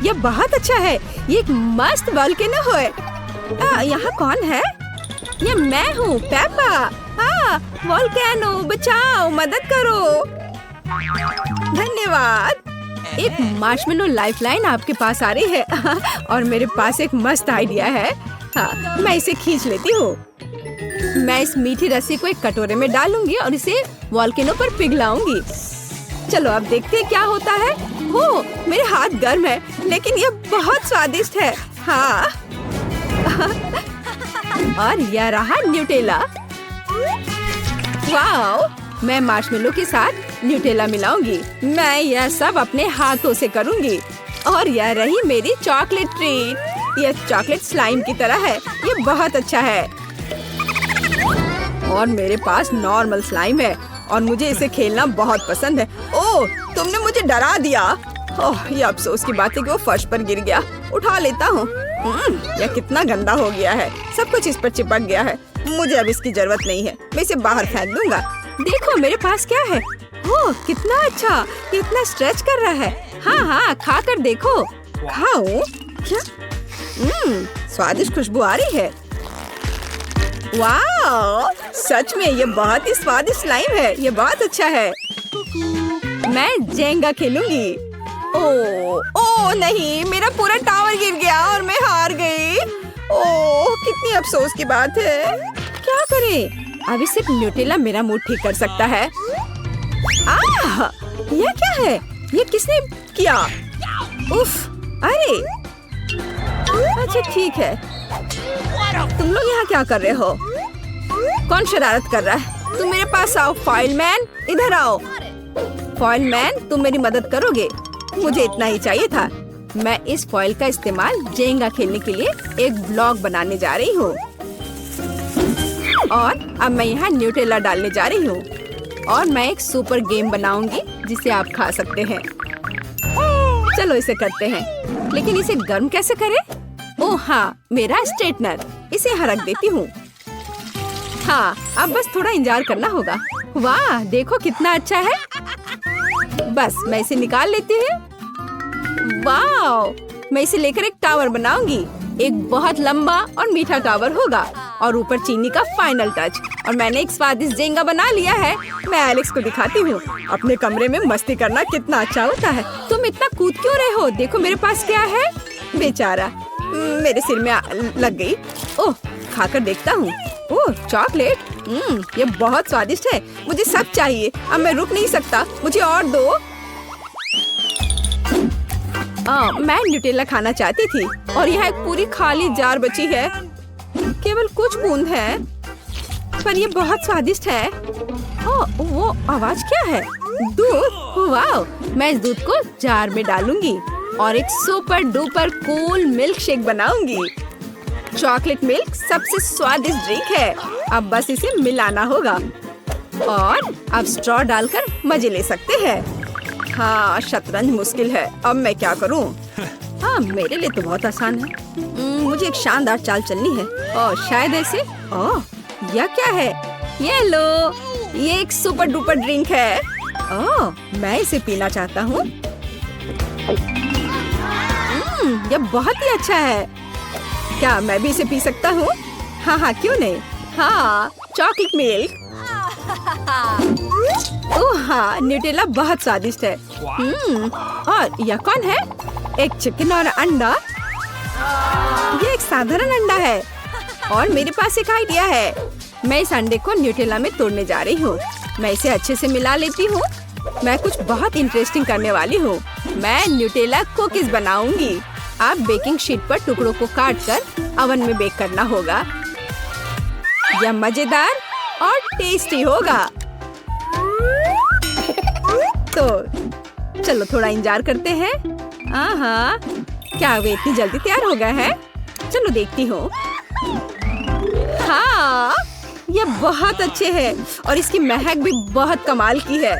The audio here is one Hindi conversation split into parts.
ये बहुत अच्छा है। ये एक मस्त वोल्केनो है। यहाँ कौन है? ये मैं हूँ, पेपा। हाँ, वोल्केनो बचाओ, मदद करो। धन्यवाद। एक मार्शमेलो लाइफलाइन आपके पास आ रही है और मेरे पास एक मस्त आइडिया है। हाँ, मैं इसे खींच लेती हूँ। मैं इस मीठी रस्सी को एक कटोरे में डालूंगी और इसे वोल्केनो पर पिघलाऊंगी। चलो अब देखते हैं क्या होता है। हो, मेरे हाथ गर्म है, लेकिन ये बहुत स्वादिष्ट है। हाँ और यह रहा न्यूटेला। वाओ, मैं मार्शमेलो के साथ न्यूटेला मिलाऊंगी। मैं यह सब अपने हाथों से करूंगी। और यह रही मेरी चॉकलेट ट्रीट। यह चॉकलेट स्लाइम की तरह है। ये बहुत अच्छा है। और मेरे पास नॉर्मल स्लाइम है और मुझे इसे खेलना बहुत पसंद है। ओह, तुमने मुझे डरा दिया। ओह, ये अफसोस की बात है कि वो फर्श पर गिर गया। उठा लेता हूँ। यह कितना गंदा हो गया है। सब कुछ इस पर चिपक गया है। मुझे अब इसकी जरूरत नहीं है। मैं इसे बाहर फेंक दूंगा। देखो मेरे पास क्या है। ओह, कितना अच्छा। ये इतना स्ट्रेच कर रहा है। हाँ, खा कर देखो। खाऊं? क्या? स्वादिष्ट खुशबू आ रही है। वाह, सच में ये बहुत ही स्वादिष्ट स्लाइम है। ये बहुत अच्छा है। मैं जेंगा खेलूंगी। ओह नहीं, मेरा पूरा टावर गिर गया और मैं हार गई। ओह, कितनी अफसोस की बात है। क्या करें? अभी सिर्फ न्यूटेला मेरा मूड ठीक कर सकता है। यह क्या है? ये किसने किया? उफ, अरे अच्छा ठीक है। तुम लोग यहाँ क्या कर रहे हो? कौन शरारत कर रहा है? तुम मेरे पास आओ। फॉइल मैन, इधर आओ। फॉइल मैन, तुम मेरी मदद करोगे? मुझे इतना ही चाहिए था। मैं इस फॉइल का इस्तेमाल जेंगा खेलने के लिए एक ब्लॉक बनाने जा रही हूँ। और अब मैं यहाँ न्यूटेला डालने जा रही हूँ। और मैं एक सुपर गेम बनाऊंगी जिसे आप खा सकते हैं। चलो इसे करते हैं। लेकिन इसे गर्म कैसे करें? ओह हाँ, मेरा स्ट्रेटनर। इसे यहाँ रख देती हूँ। हाँ, अब बस थोड़ा इंतजार करना होगा। वाह, देखो कितना अच्छा है। बस मैं इसे निकाल लेती हूँ। वाह, मैं इसे लेकर एक टावर बनाऊंगी। एक बहुत लंबा और मीठा टावर होगा और ऊपर चीनी का फाइनल टच। और मैंने एक स्वादिष्ट जेंगा बना लिया है। मैं एलेक्स को दिखाती हूँ। अपने कमरे में मस्ती करना कितना अच्छा होता है। तुम इतना कूद क्यों रहे हो? देखो मेरे पास क्या है। बेचारा, मेरे सिर में लग गई। ओह, खाकर देखता हूँ। ओह, चॉकलेट। ये बहुत स्वादिष्ट है। मुझे सब चाहिए। अब मैं रुक नहीं सकता। मुझे और दो। मैं न्यूटेला खाना चाहती थी और यहाँ एक पूरी खाली जार बची है। केवल कुछ बूंद है, पर ये बहुत स्वादिष्ट है। ओह, वो आवाज क्या है? दूध। वाह, मैं इस दूध को जार में डालूंगी और एक super duper cool milk shake बनाऊंगी। चॉकलेट मिल्क सबसे स्वादिष्ट ड्रिंक है। अब बस इसे मिलाना होगा और अब स्ट्रॉ डालकर मजे ले सकते हैं। हाँ, शतरंज मुश्किल है। अब मैं क्या करूं? हाँ, मेरे लिए तो बहुत आसान है। मुझे एक शानदार चाल चलनी है। ओह, शायद ऐसे। ओह, यह क्या है? ये लो, ये एक सुपर डुपर ड्रिंक है। ओह, मैं इसे पीना चाहता हूँ। यह बहुत ही अच्छा है। क्या मैं भी इसे पी सकता हूँ? हाँ, क्यों नहीं। हाँ, चॉकलेट मिल्क। ओह हाँ, न्यूटेला बहुत स्वादिष्ट है। और यह कौन है? एक चिकन और अंडा। ये एक साधारण अंडा है और मेरे पास एक आइडिया है। मैं इस अंडे को न्यूटेला में तोड़ने जा रही हूँ। मैं इसे अच्छे से मिला लेती हूँ। मैं कुछ बहुत इंटरेस्टिंग करने वाली हूँ। मैं न्यूटेला कुकीज बनाऊंगी। आप बेकिंग शीट पर टुकड़ों को काटकर अवन में बेक करना होगा। यह मजेदार और टेस्टी होगा। तो चलो थोड़ा इंतजार करते हैं। हाँ, क्या वे इतनी जल्दी तैयार हो गए हैं? चलो देखती हूँ। हाँ, ये बहुत अच्छे हैं और इसकी महक भी बहुत कमाल की है।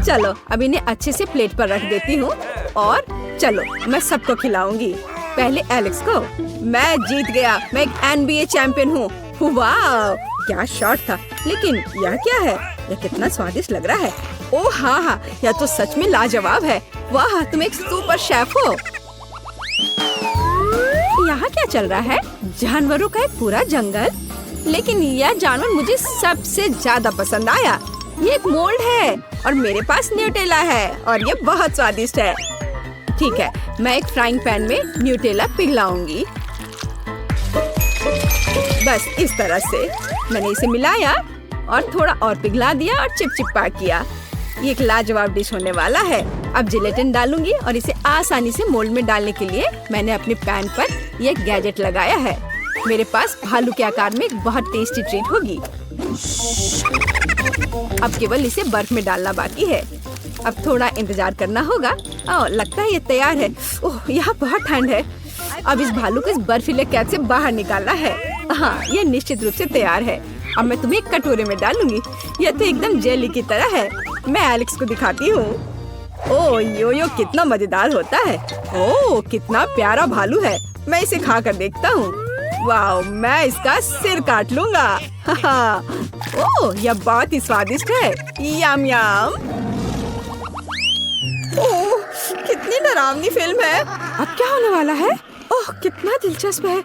चलो अब इन्हें अच्छे से प्लेट पर रख देती हूँ और चलो मैं सबको खिलाऊंगी। पहले एलेक्स को। मैं जीत गया। मैं एक NBA चैंपियन हूँ। वाह, क्या शॉट था। लेकिन यह क्या है? यह कितना स्वादिष्ट लग रहा है। ओह हाँ हाँ, यह तो सच में लाजवाब है। वाह, तुम एक सुपर शेफ हो। यहाँ क्या चल रहा है? जानवरों का एक पूरा जंगल। लेकिन यह जानवर मुझे सबसे ज्यादा पसंद आया। ये एक मोल्ड है और मेरे पास न्यूटेला है और ये बहुत स्वादिष्ट है। ठीक है, मैं एक फ्राइंग पैन में न्यूटेला पिघलाऊंगी। बस इस तरह से मैंने इसे मिलाया और थोड़ा और पिघला दिया और चिपचिपा किया। ये एक लाजवाब डिश होने वाला है। अब जिलेटिन डालूंगी और इसे आसानी से मोल्ड में डालने के लिए मैंने अपने पैन पर ये गैजेट लगाया है। मेरे पास भालू के आकार में एक बहुत टेस्टी ट्रीट होगी। अब केवल इसे बर्फ में डालना बाकी है। अब थोड़ा इंतजार करना होगा। ओह, लगता है ये तैयार है। ओह, यहाँ बहुत ठंड है। अब इस भालू को इस बर्फीले कैद से बाहर निकालना है। हाँ, ये निश्चित रूप से तैयार है। अब मैं तुम्हें एक कटोरे में डालूंगी। यह तो एकदम जेली की तरह है। मैं एलेक्स को दिखाती हूँ। ओह, यो कितना मजेदार होता है। ओह, कितना प्यारा भालू है। मैं इसे खा कर देखता हूँ। वाह, मैं इसका सिर काट लूंगा। ओह, यह बहुत ही स्वादिष्ट है। यम यम। ओह, कितनी डरावनी फिल्म है। अब क्या होने वाला है? ओह, कितना दिलचस्प है।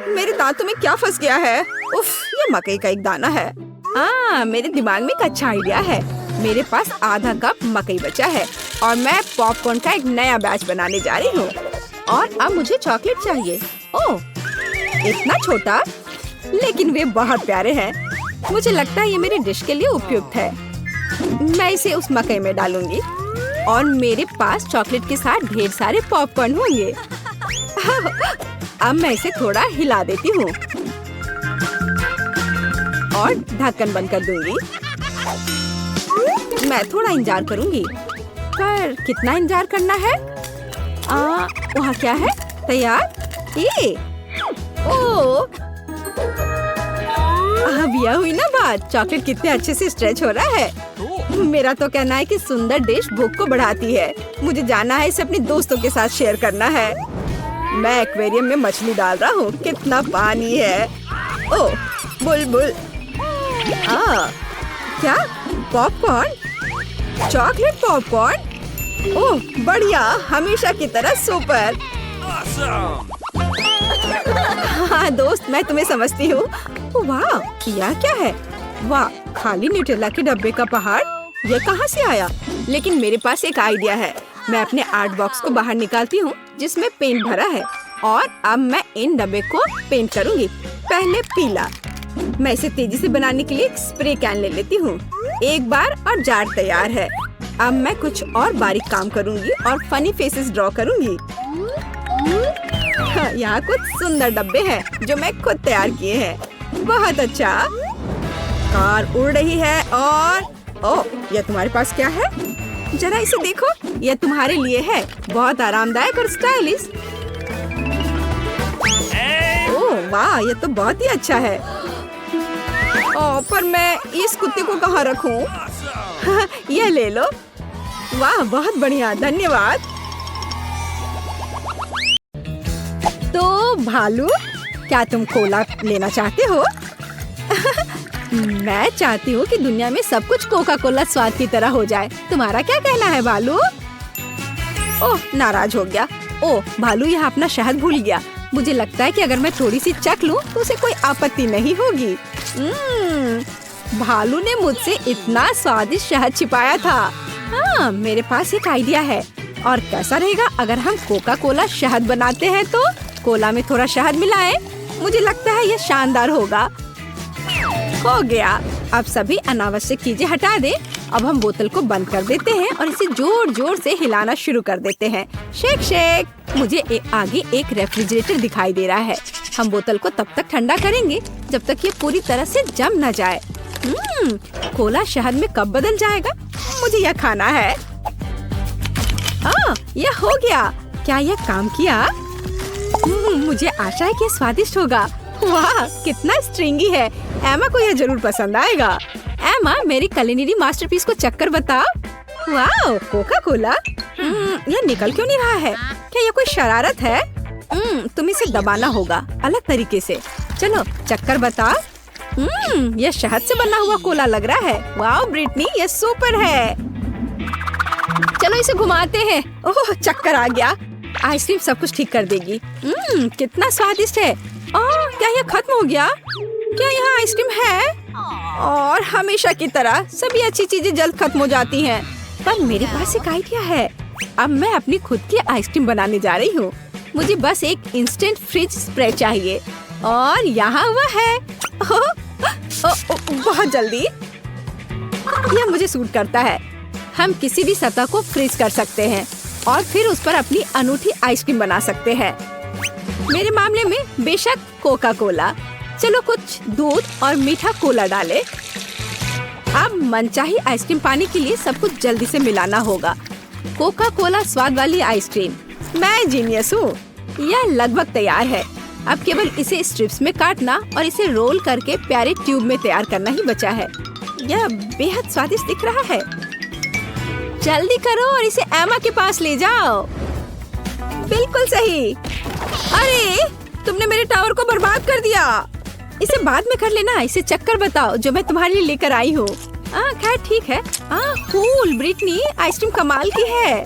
मेरे दांतों में क्या फंस गया है? उफ, ये मकई का एक दाना है। मेरे दिमाग में एक अच्छा आइडिया है। मेरे पास आधा कप मकई बचा है और मैं पॉपकॉर्न का एक नया बैच बनाने जा रही हूँ। और अब मुझे चॉकलेट चाहिए। ओह, इतना छोटा, लेकिन वे बहुत प्यारे हैं। मुझे लगता है ये मेरी डिश के लिए उपयुक्त है। मैं इसे उस मकई में डालूंगी और मेरे पास चॉकलेट के साथ ढेर सारे पॉपकॉर्न होंगे। अब मैं इसे थोड़ा हिला देती हूँ और ढक्कन बंद कर दूंगी। मैं थोड़ा इंतजार करूंगी, पर कितना इंतजार करना है? वहाँ क्या है? तैयार? ये ओह, अब यह हुई ना बात। चॉकलेट कितने अच्छे से स्ट्रेच हो रहा है। मेरा तो कहना है कि सुंदर डिश भूख को बढ़ाती है। मुझे जाना है, इसे अपने दोस्तों के साथ शेयर करना है। मैं एक्वेरियम में मछली डाल रहा हूँ। कितना पानी है। ओह, बुलबुल। क्या? पॉपकॉर्न? Chocolate popcorn? ओह, बढ़िया, हमेशा की तरह सुपर। हाँ दोस्त, मैं तुम्हें समझती हूँ। वाह, यह क्या है? वाह, खाली न्यूटेला के डब्बे का पहाड़। यह कहाँ से आया? लेकिन मेरे पास एक आइडिया है। मैं अपने आर्ट बॉक्स को बाहर निकालती हूँ जिसमें पेंट भरा है और अब मैं इन डब्बे को पेंट करूँगी। पहले पीला। मैं इसे तेजी से बनाने के लिए एक स्प्रे कैन ले लेती हूँ। एक बार और जार तैयार है। अब मैं कुछ और बारीक काम करूँगी और फनी फेसेस ड्रॉ करूँगी। यहाँ कुछ सुंदर डब्बे हैं जो मैं खुद तैयार किए हैं। बहुत अच्छा। कार उड़ रही है और ओह, यह तुम्हारे पास क्या है? जरा इसे देखो, यह तुम्हारे लिए है। बहुत आरामदायक और स्टाइलिश। ओह वाह, यह तो बहुत ही अच्छा है। ओह, पर मैं इस कुत्ते को कहाँ रखूं? यह ले लो। वाह, बहुत बढ़िया, धन्यवाद। तो भालू, क्या तुम कोला लेना चाहते हो? मैं चाहती हूँ कि दुनिया में सब कुछ कोका कोला स्वाद की तरह हो जाए। तुम्हारा क्या कहना है भालू? ओह, नाराज हो गया। ओह, भालू यह अपना शहद भूल गया। मुझे लगता है कि अगर मैं थोड़ी सी चख लूं तो उसे कोई आपत्ति नहीं होगी। भालू ने मुझसे इतना स्वादिष्ट शहद छिपाया था। हाँ, मेरे पास एक आइडिया है। और कैसा रहेगा अगर हम कोका कोला शहद बनाते हैं तो कोला में थोड़ा शहद मिलाएं? मुझे लगता है यह शानदार होगा। हो गया। अब सभी अनावश्यक चीजें हटा दें। अब हम बोतल को बंद कर देते हैं और इसे जोर जोर से हिलाना शुरू कर देते हैं। Shake shake. मुझे आगे एक रेफ्रिजरेटर दिखाई दे रहा है। हम बोतल को तब तक ठंडा करेंगे जब तक ये पूरी तरह से जम न जाए। कोला शहद में कब बदल जाएगा? मुझे यह खाना है। यह हो गया। क्या यह काम किया? मुझे आशा है कि स्वादिष्ट होगा। वाह, कितना स्ट्रिंगी है। एमा को यह जरूर पसंद आएगा। एमा, मेरी कुलिनरी मास्टरपीस को चक्कर बता। वाह, कोका कोला। यह निकल क्यों नहीं रहा है? क्या यह कोई शरारत है? तुम इसे दबाना होगा अलग तरीके से। चलो, चक्कर बता। यह शहद से बना हुआ कोला लग रहा है। वाह ब्रिटनी, यह सुपर है। चलो इसे घुमाते हैं। ओह, चक्कर आ गया। आइसक्रीम सब कुछ ठीक कर देगी। कितना स्वादिष्ट है। ओह, क्या यह खत्म हो गया? क्या यहाँ आइसक्रीम है? और हमेशा की तरह सभी अच्छी चीजें जल्द खत्म हो जाती हैं। पर मेरे पास एक आइडिया है। अब मैं अपनी खुद की आइसक्रीम बनाने जा रही हूँ। मुझे बस एक इंस्टेंट फ्रिज स्प्रे चाहिए और यहाँ वह है। बहुत जल्दी। यह मुझे सूट करता है। हम किसी भी सतह को फ्रीज कर सकते हैं और फिर उस पर अपनी अनूठी आइसक्रीम बना सकते हैं। मेरे मामले में बेशक कोका कोला। चलो कुछ दूध और मीठा कोला डालें। अब मनचाही आइसक्रीम पाने के लिए सब कुछ जल्दी से मिलाना होगा। कोका कोला स्वाद वाली आइसक्रीम। मैं जीनियस हूँ। यह लगभग तैयार है। अब केवल इसे स्ट्रिप्स में काटना और इसे रोल करके प्यारे ट्यूब में तैयार करना ही बचा है। यह बेहद स्वादिष्ट दिख रहा है। जल्दी करो और इसे एमा के पास ले जाओ। बिल्कुल सही। अरे, तुमने मेरे टावर को बर्बाद कर दिया। इसे बाद में कर लेना। इसे चक्कर बताओ जो मैं तुम्हारे लिए लेकर आई हूँ। खैर ठीक है। कूल ब्रिटनी, आइसक्रीम कमाल की है।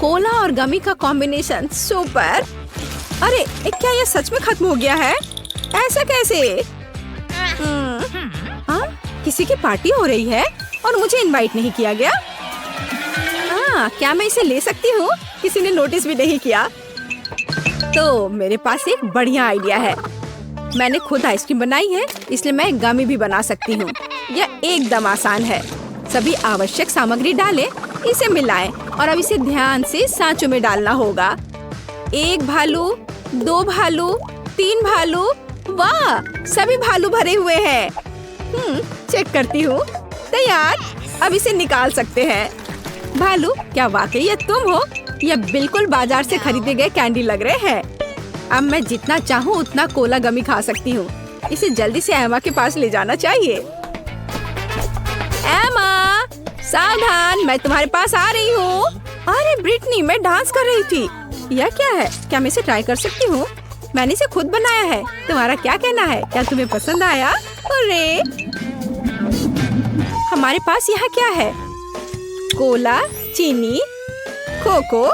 कोला और गमी का कॉम्बिनेशन सुपर। अरे, क्या यह सच में खत्म हो गया है? ऐसा कैसे? किसी की पार्टी हो रही है और मुझे इनवाइट नहीं किया गया। क्या मैं इसे ले सकती हूँ? किसी ने नोटिस भी नहीं किया। तो मेरे पास एक बढ़िया आइडिया है। मैंने खुद आइसक्रीम बनाई है, इसलिए मैं गमी भी बना सकती हूँ। यह एकदम आसान है। सभी आवश्यक सामग्री डालें, इसे मिलाएं और अब इसे ध्यान से सांचों में डालना होगा। 1 भालू, 2 भालू, 3 भालू। वाह, सभी भालू भरे हुए हैं। चेक करती हूँ। तैयार। अब इसे निकाल सकते हैं। भालू, क्या वाकई ये तुम हो? यह बिल्कुल बाजार से खरीदे गए कैंडी लग रहे हैं। अब मैं जितना चाहूँ उतना कोला गमी खा सकती हूँ। इसे जल्दी से एमा के पास ले जाना चाहिए। एमा, सावधान, मैं तुम्हारे पास आ रही हूँ। अरे ब्रिटनी, मैं डांस कर रही थी। यह क्या है? क्या मैं इसे ट्राई कर सकती हूँ? मैंने इसे खुद बनाया है। तुम्हारा क्या कहना है? क्या तुम्हें पसंद आया? अरे, हमारे पास यहाँ क्या है? कोला, चीनी, कोको,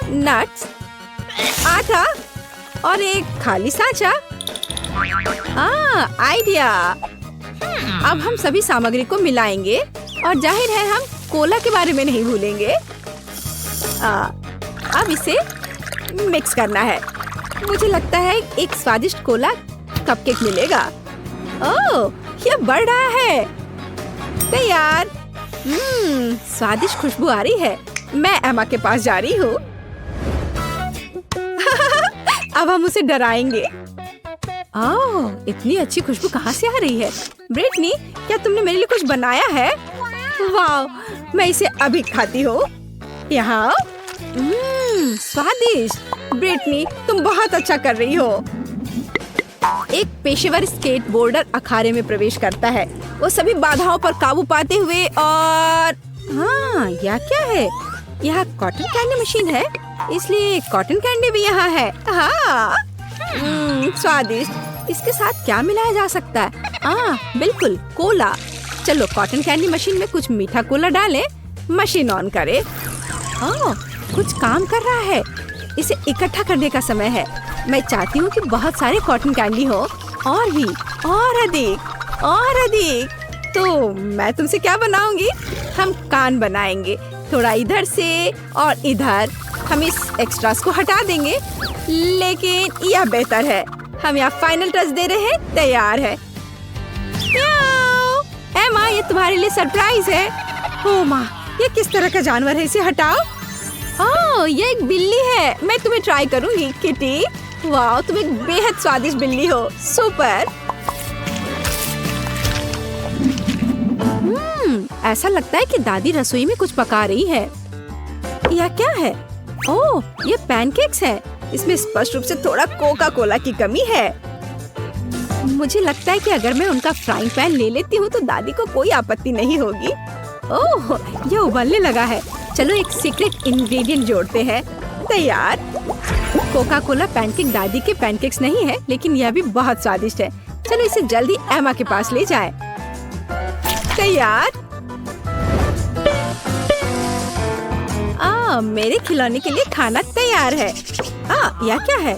नट्स, आटा और एक खाली सांचा। आइडिया। अब हम सभी सामग्री को मिलाएंगे और जाहिर है हम कोला के बारे में नहीं भूलेंगे। अब इसे मिक्स करना है। मुझे लगता है एक स्वादिष्ट कोला कपकेक मिलेगा। ओह, यह बढ़ रहा है। तैयार। स्वादिष्ट खुशबू आ रही है। मैं एमा के पास जा रही हूँ। अब हम उसे डराएंगे। ओह, इतनी अच्छी खुशबू कहाँ से आ रही है? ब्रिटनी, क्या तुमने मेरे लिए कुछ बनाया है? वाह, मैं इसे अभी खाती हूँ। यहाँ स्वादिष्ट। ब्रिटनी, तुम बहुत अच्छा कर रही हो। एक पेशेवर स्केटबोर्डर अखाड़े में प्रवेश करता है। वो सभी बाधाओं पर काबू पाते हुए और यह क्या है? यह कॉटन कैंडी मशीन है, इसलिए कॉटन कैंडी भी यहाँ है। स्वादिष्ट। इसके साथ क्या मिलाया जा सकता है? बिल्कुल, कोला। चलो कॉटन कैंडी मशीन में कुछ मीठा कोला डालें। मशीन ऑन करें। कुछ काम कर रहा है। इसे इकट्ठा करने का समय है। मैं चाहती हूँ कि बहुत सारे कॉटन कैंडी हो और भी, और अधिक, और अधिक। तो मैं तुमसे क्या बनाऊंगी? हम कान बनाएंगे, थोड़ा इधर से और इधर। हम इस एक्स्ट्रास को हटा देंगे, लेकिन यह बेहतर है। हम यहाँ फाइनल टच दे रहे हैं। तैयार है। एमा, ये तुम्हारे लिए सरप्राइज है। ओह माँ, ये किस तरह का जानवर है? इसे हटाओ। ये एक बिल्ली है। मैं तुम्हें ट्राई करूंगी। किटी, वाह, तुम एक बेहद स्वादिष्ट बिल्ली हो। सुपर। ऐसा लगता है कि दादी रसोई में कुछ पका रही है। यह क्या है? ओह, ये पैनकेक्स हैं। इसमें स्पष्ट रूप से थोड़ा कोका कोला की कमी है। मुझे लगता है कि अगर मैं उनका फ्राइंग पैन ले लेती हूँ तो दादी को कोई आपत्ति नहीं होगी। ओह, ये उबलने लगा है। चलो एक सीक्रेट इंग्रेडिएंट जोड़ते हैं। तैयार। कोका कोला पैनकेक दादी के पैनकेक्स नहीं है, लेकिन यह भी बहुत स्वादिष्ट है। चलो इसे जल्दी एमा के पास ले जाए। तैयार। मेरे खिलौने के लिए खाना तैयार है। यह क्या है?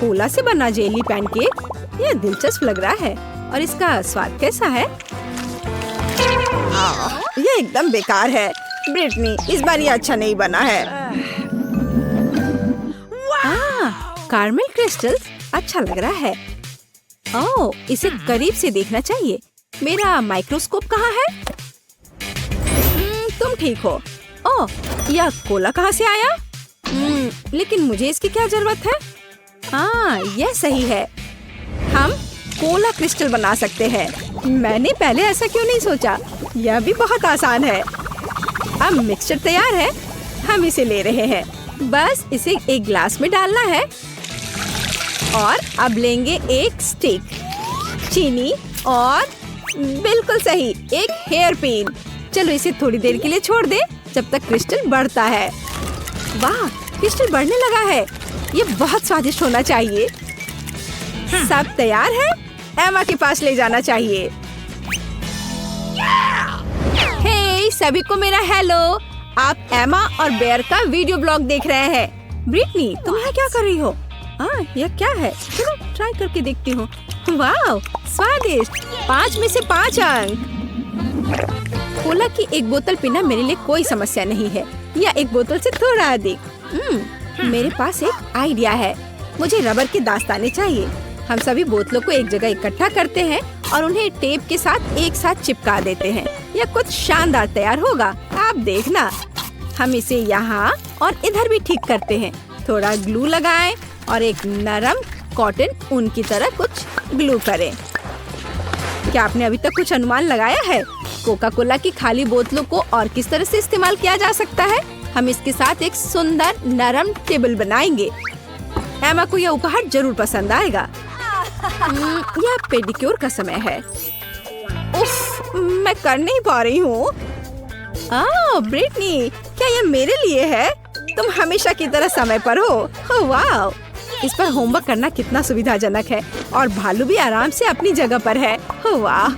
कोला से बना जेली पैनकेक। यह दिलचस्प लग रहा है। और इसका स्वाद कैसा है? यह एकदम बेकार है। ब्रिटनी, इस बार ये अच्छा नहीं बना है। कार्मेल क्रिस्टल अच्छा लग रहा है। इसे करीब से देखना चाहिए। मेरा माइक्रोस्कोप कहाँ है? तुम ठीक हो। यह कोला कहाँ से आया? लेकिन मुझे इसकी क्या जरूरत है? यह सही है। हम कोला क्रिस्टल बना सकते हैं। मैंने पहले ऐसा क्यों नहीं सोचा? यह भी बहुत आसान है। अब मिक्सचर तैयार है। हम इसे ले रहे हैं। बस इसे एक ग्लास में डालना है। और अब लेंगे एक स्टिक, चीनी और बिल्कुल सही एक हेयर पिन। चलो इसे थोड़ी देर के लिए छोड़ दे जब तक क्रिस्टल बढ़ता है। वाह, क्रिस्टल बढ़ने लगा है। ये बहुत स्वादिष्ट होना चाहिए। सब तैयार है। एमा के पास ले जाना चाहिए। हे सभी को मेरा हेलो। आप एमा और बेयर का वीडियो ब्लॉग देख रहे हैं। ब्रिटनी, तुम यहाँ क्या कर रही हो? यह क्या है? चलो ट्राई करके देखती हूँ। वाह, स्वादिष्ट। 5 में से 5 अंक। कोला की एक बोतल पीना मेरे लिए कोई समस्या नहीं है, या एक बोतल से थोड़ा अधिक। मेरे पास एक आइडिया है। मुझे रबर के दास्ताने चाहिए। हम सभी बोतलों को एक जगह इकट्ठा करते हैं और उन्हें टेप के साथ एक साथ चिपका देते हैं। यह कुछ शानदार तैयार होगा। आप देखना। हम इसे यहाँ और इधर भी ठीक करते हैं। थोड़ा ग्लू लगाएं और एक नरम कॉटन ऊन की तरह कुछ ग्लू करें। क्या आपने अभी तक कुछ अनुमान लगाया है? कोका कोला की खाली बोतलों को और किस तरह से इस्तेमाल किया जा सकता है? हम इसके साथ एक सुंदर नरम टेबल बनाएंगे। एमा को यह उपहार जरूर पसंद आएगा। यह पेडिक्योर का समय है। उफ, मैं कर नहीं पा रही हूँ। ब्रिटनी, क्या यह मेरे लिए है? तुम हमेशा की तरह समय पर हो। वाह, इस पर होमवर्क करना कितना सुविधाजनक है। और भालू भी आराम से अपनी जगह पर है। वाह।